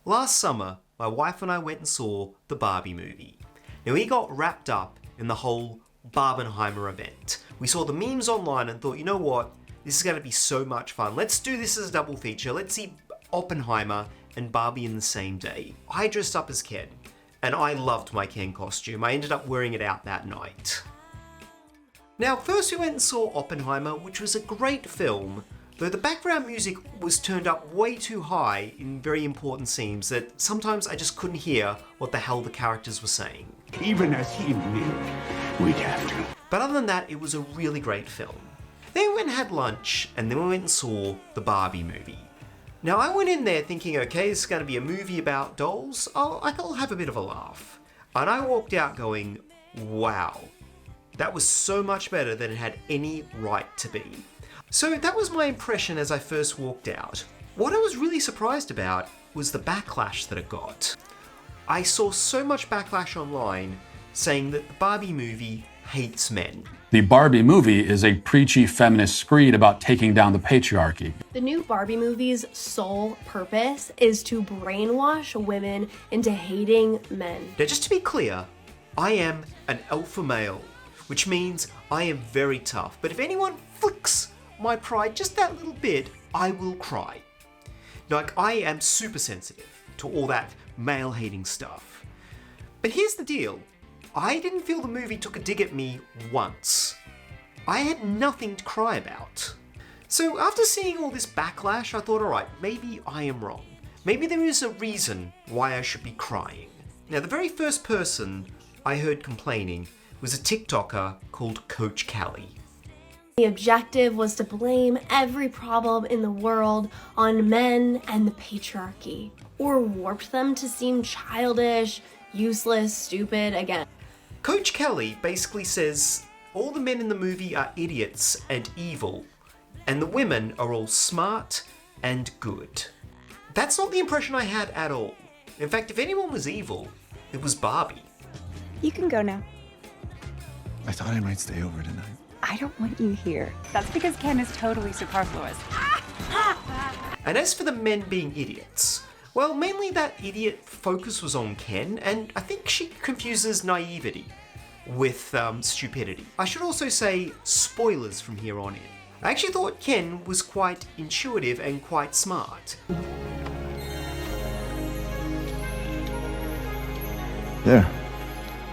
Last summer, my wife and I went and saw the Barbie movie. Now we got wrapped up in the whole Barbenheimer event. We saw the memes online and thought, you know what? This is going to be so much fun. Let's do this as a double feature. Let's see Oppenheimer and Barbie in the same day. I dressed up as Ken, and I loved my Ken costume. I ended up wearing it out that night. Now, first we went and saw Oppenheimer, which was a great film, though the background music was turned up way too high in very important scenes that sometimes I just couldn't hear what the hell the characters were saying. Even as he knew, we'd have to. But other than that, it was a really great film. Then we went and had lunch, and then we went and saw the Barbie movie. Now I went in there thinking, okay, this is going to be a movie about dolls. I'll have a bit of a laugh. And I walked out going, wow, that was so much better than it had any right to be. So that was my impression as I first walked out. What I was really surprised about was the backlash that it got. I saw so much backlash online saying that the Barbie movie hates men. The Barbie movie is a preachy feminist screed about taking down the patriarchy. The new Barbie movie's sole purpose is to brainwash women into hating men. Now just to be clear, I am an alpha male, which means I am very tough. But if anyone flicks my pride just that little bit, I will cry. Like, I am super sensitive to all that male-hating stuff. But here's the deal. I didn't feel the movie took a dig at me once. I had nothing to cry about. So after seeing all this backlash, I thought, alright, maybe I am wrong. Maybe there is a reason why I should be crying. Now, the very first person I heard complaining was a TikToker called Coach Callie. The objective was to blame every problem in the world on men and the patriarchy, or warped them to seem childish, useless, stupid again. Coach Callie basically says all the men in the movie are idiots and evil, and the women are all smart and good. That's not the impression I had at all. In fact, if anyone was evil, it was Barbie. You can go now. I thought I might stay over tonight. I don't want you here. That's because Ken is totally superfluous. And as for the men being idiots, well, mainly that idiot focus was on Ken, and I think she confuses naivety with stupidity. I should also say spoilers from here on in. I actually thought Ken was quite intuitive and quite smart. There.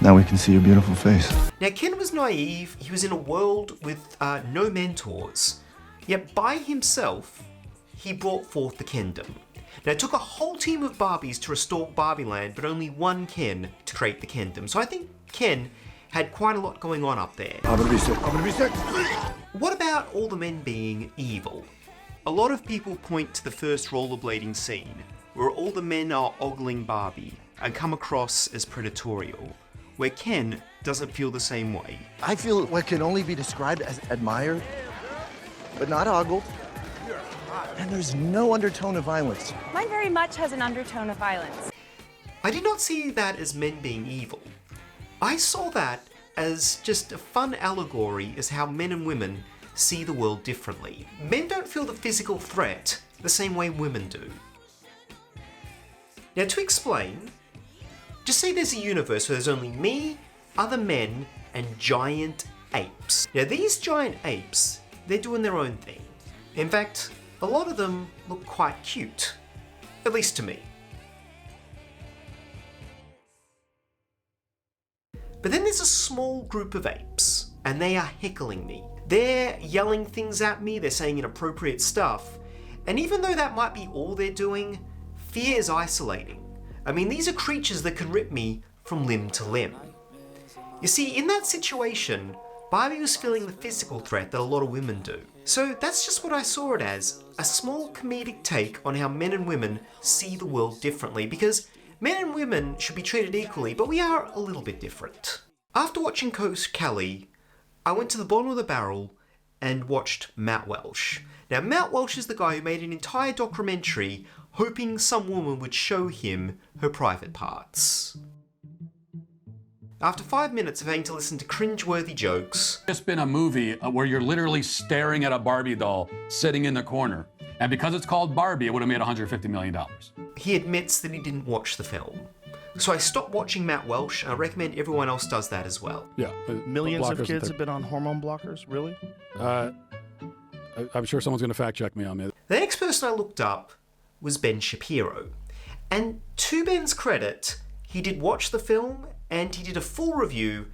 Now we can see your beautiful face. Now, Ken was naive, he was in a world with no mentors, yet by himself, he brought forth the Kendom. Now, it took a whole team of Barbies to restore Barbie Land, but only one Ken to create the Kendom. So I think Ken had quite a lot going on up there. I'm gonna be sick. I'm gonna be sick. What about all the men being evil? A lot of people point to the first rollerblading scene, where all the men are ogling Barbie and come across as predatorial, where Ken doesn't feel the same way. I feel what can only be described as admired, but not ogled. And there's no undertone of violence. Mine very much has an undertone of violence. I did not see that as men being evil. I saw that as just a fun allegory as how men and women see the world differently. Men don't feel the physical threat the same way women do. Now, to explain, just say there's a universe where there's only me, other men, and giant apes. Now, these giant apes, they're doing their own thing. In fact, a lot of them look quite cute. At least to me. But then there's a small group of apes, and they are heckling me. They're yelling things at me, they're saying inappropriate stuff, and even though that might be all they're doing, fear is isolating. I mean, these are creatures that could rip me from limb to limb. You see, in that situation, Barbie was feeling the physical threat that a lot of women do. So that's just what I saw it as, a small comedic take on how men and women see the world differently, because men and women should be treated equally, but we are a little bit different. After watching Coach Callie, I went to the bottom of the barrel and watched Matt Walsh. Now, Matt Walsh is the guy who made an entire documentary hoping some woman would show him her private parts. After 5 minutes of having to listen to cringe-worthy jokes, It's been a movie where you're literally staring at a Barbie doll sitting in the corner. And because it's called Barbie, it would have made $150 million. He admits that he didn't watch the film. So I stopped watching Matt Walsh, and I recommend everyone else does that as well. Yeah. Millions of kids have been on hormone blockers? Really? I'm sure someone's going to fact check me on that. The next person I looked up was Ben Shapiro. And to Ben's credit, he did watch the film, and he did a full review.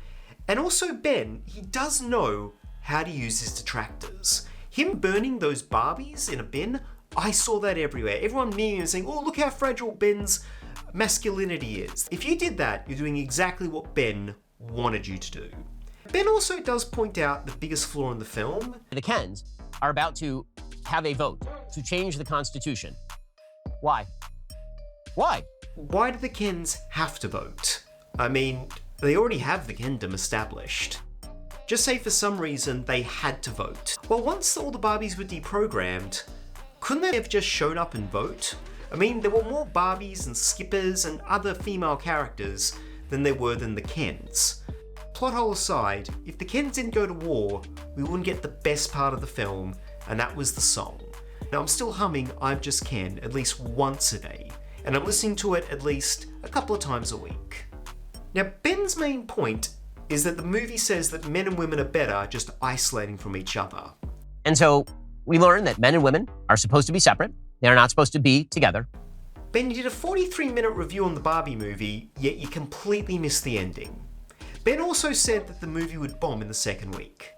And also Ben, he does know how to use his detractors. Him burning those Barbies in a bin, I saw that everywhere. Everyone memeing and saying, oh, look how fragile Ben's masculinity is. If you did that, you're doing exactly what Ben wanted you to do. Ben also does point out the biggest flaw in the film. The Kens are about to have a vote to change the Constitution. Why? Why? Why do the Kens have to vote? I mean, they already have the Kendom established. Just say for some reason they had to vote. Well, once all the Barbies were deprogrammed, couldn't they have just shown up and vote? I mean, there were more Barbies and Skippers and other female characters than there were than the Kens. Plot hole aside, if the Kens didn't go to war, we wouldn't get the best part of the film, and that was the song. Now I'm still humming I'm Just Ken at least once a day, and I'm listening to it at least a couple of times a week. Now Ben's main point is that the movie says that men and women are better just isolating from each other. And so we learn that men and women are supposed to be separate. They're not supposed to be together. Ben, you did a 43-minute review on the Barbie movie, yet you completely missed the ending. Ben also said that the movie would bomb in the second week.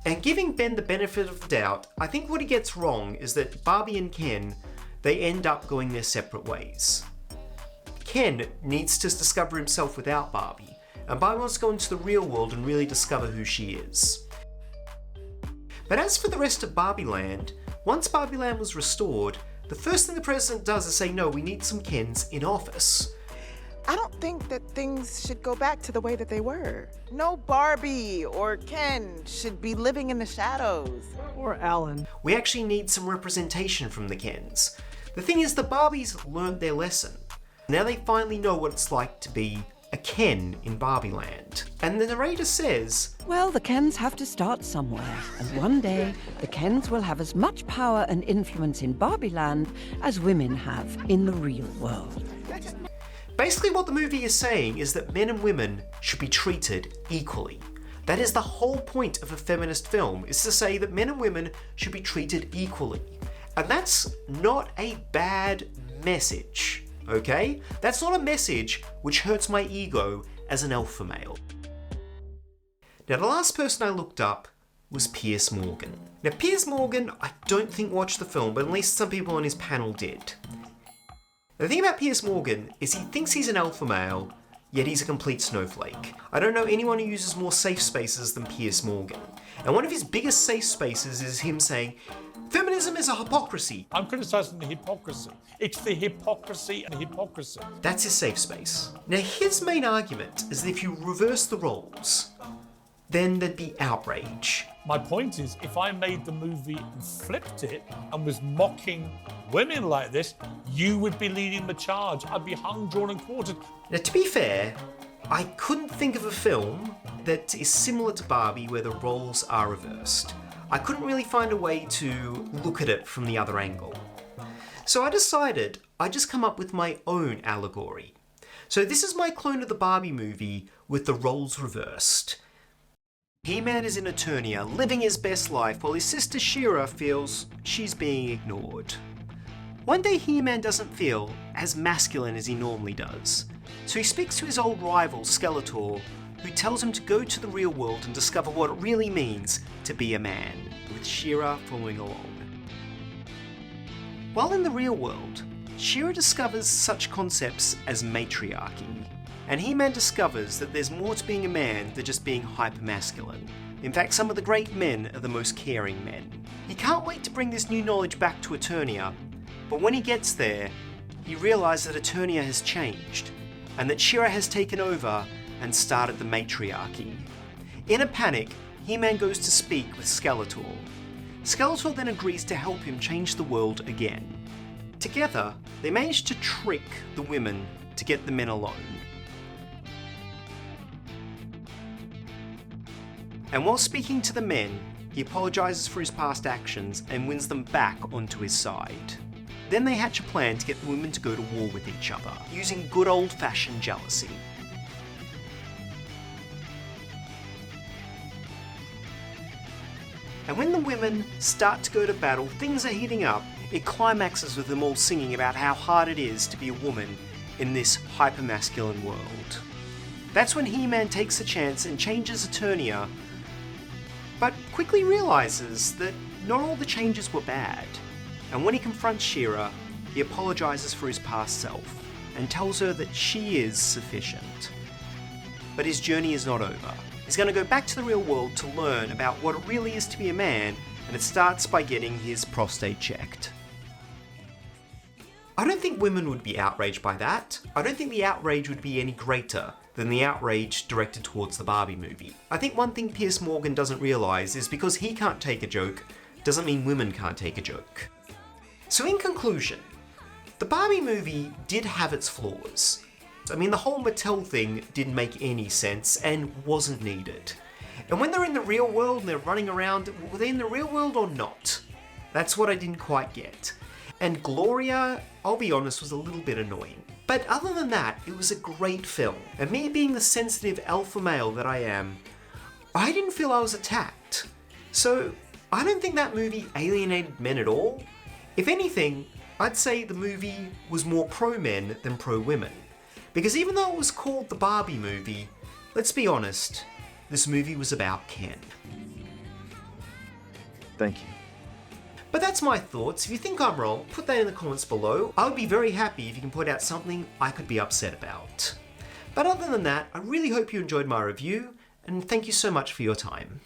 And giving Ben the benefit of the doubt, I think what he gets wrong is that Barbie and Ken, they end up going their separate ways. Ken needs to discover himself without Barbie, and Barbie wants to go into the real world and really discover who she is. But as for the rest of Barbie Land, once Barbie Land was restored, the first thing the president does is say, no, we need some Kens in office. I don't think that things should go back to the way that they were. No Barbie or Ken should be living in the shadows. Or Alan. We actually need some representation from the Kens. The thing is, the Barbies learned their lesson. Now they finally know what it's like to be a Ken in Barbie Land. And the narrator says, well, the Kens have to start somewhere, and one day the Kens will have as much power and influence in Barbie Land as women have in the real world. Basically what the movie is saying is that men and women should be treated equally. That is the whole point of a feminist film, is to say that men and women should be treated equally. And that's not a bad message, okay? That's not a message which hurts my ego as an alpha male. Now the last person I looked up was Piers Morgan. Now Piers Morgan I don't think watched the film, but at least some people on his panel did. The thing about Piers Morgan is he thinks he's an alpha male, yet he's a complete snowflake. I don't know anyone who uses more safe spaces than Piers Morgan. And one of his biggest safe spaces is him saying, feminism is a hypocrisy. I'm criticising the hypocrisy. It's the hypocrisy and hypocrisy. That's his safe space. Now his main argument is that if you reverse the roles, then there'd be outrage. My point is, if I made the movie and flipped it and was mocking women like this, you would be leading the charge. I'd be hung, drawn and quartered. Now to be fair, I couldn't think of a film that is similar to Barbie where the roles are reversed. I couldn't really find a way to look at it from the other angle. So I decided I'd just come up with my own allegory. So this is my clone of the Barbie movie with the roles reversed. HeMan is in Eternia, living his best life while his sister She-Ra feels she's being ignored. One day HeMan doesn't feel as masculine as he normally does, so he speaks to his old rival Skeletor, who tells him to go to the real world and discover what it really means to be a man, with She-Ra following along. While in the real world, She-Ra discovers such concepts as matriarchy, and HeMan discovers that there's more to being a man than just being hyper-masculine. In fact, some of the great men are the most caring men. He can't wait to bring this new knowledge back to Eternia, but when he gets there, he realizes that Eternia has changed, and that She-Ra has taken over and started the matriarchy. In a panic, HeMan goes to speak with Skeletor. Skeletor then agrees to help him change the world again. Together, they manage to trick the women to get the men alone. And while speaking to the men, he apologises for his past actions and wins them back onto his side. Then they hatch a plan to get the women to go to war with each other, using good old-fashioned jealousy. And when the women start to go to battle, things are heating up. It climaxes with them all singing about how hard it is to be a woman in this hyper-masculine world. That's when HeMan takes a chance and changes Eternia, but quickly realises that not all the changes were bad. And when he confronts She-Ra, he apologises for his past self and tells her that she is sufficient. But his journey is not over. He's going to go back to the real world to learn about what it really is to be a man, and it starts by getting his prostate checked. I don't think women would be outraged by that. I don't think the outrage would be any greater than the outrage directed towards the Barbie movie. I think one thing Piers Morgan doesn't realise is because he can't take a joke, doesn't mean women can't take a joke. So in conclusion, the Barbie movie did have its flaws. I mean, the whole Mattel thing didn't make any sense and wasn't needed. And when they're in the real world and they're running around, were they in the real world or not? That's what I didn't quite get. And Gloria, I'll be honest, was a little bit annoying. But other than that, it was a great film. And me being the sensitive alpha male that I am, I didn't feel I was attacked. So I don't think that movie alienated men at all. If anything, I'd say the movie was more pro-men than pro-women. Because even though it was called the Barbie movie, let's be honest, this movie was about Ken. Thank you. But that's my thoughts. If you think I'm wrong, put that in the comments below. I would be very happy if you can point out something I could be upset about. But other than that, I really hope you enjoyed my review, and thank you so much for your time.